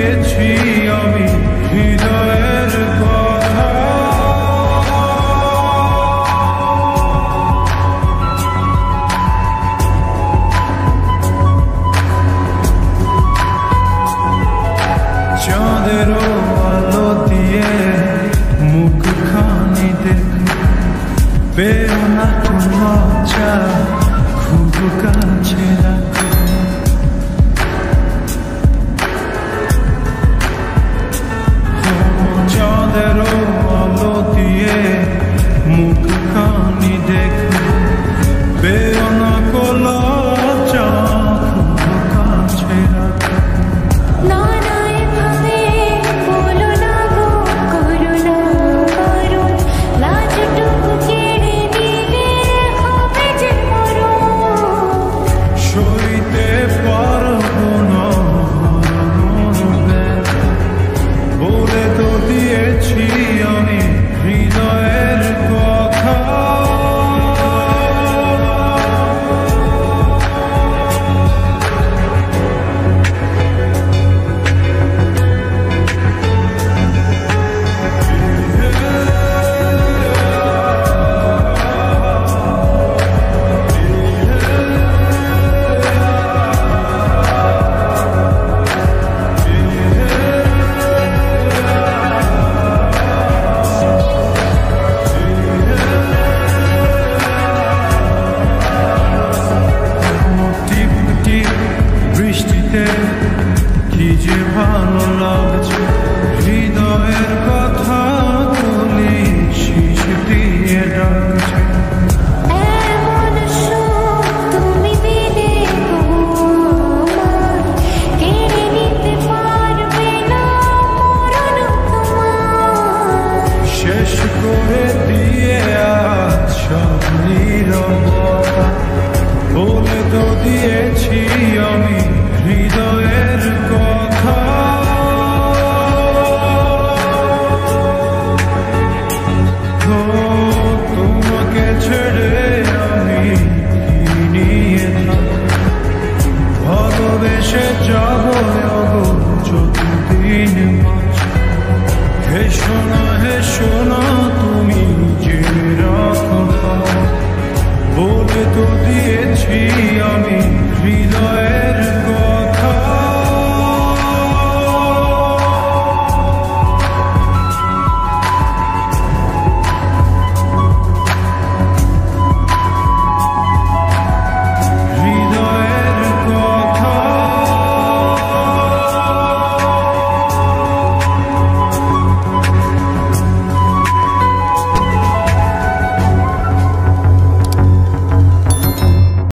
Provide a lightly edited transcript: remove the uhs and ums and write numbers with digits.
দিয়েছি আমি হৃদয়ের কথা। চাঁদেরও আলো দিয়ে মুখখানি দেখো, পেও না লজ্জা, খুব কাছে রাখো। চাঁদেরও আলো দিয়ে মুখখানি দেখো, পেও না লজ্জা, খুব কাছে রাখো। কি যে ভালো লাগছে, হৃদয়ের কথা বলি শীষ দিয়ে ডাকছে। শেষ করে দিয়ে আজ সব নীরবতা, বলে তো দিয়েছি আমি হৃদয়ের কথা। তোমাকে ছেড়ে আমি নিয়ে ভালোবেসে যাব যতদিন বাঁচি। হেসো না তুমি যে রাখো, বলে তো দিয়েছি আমি হৃদয়ের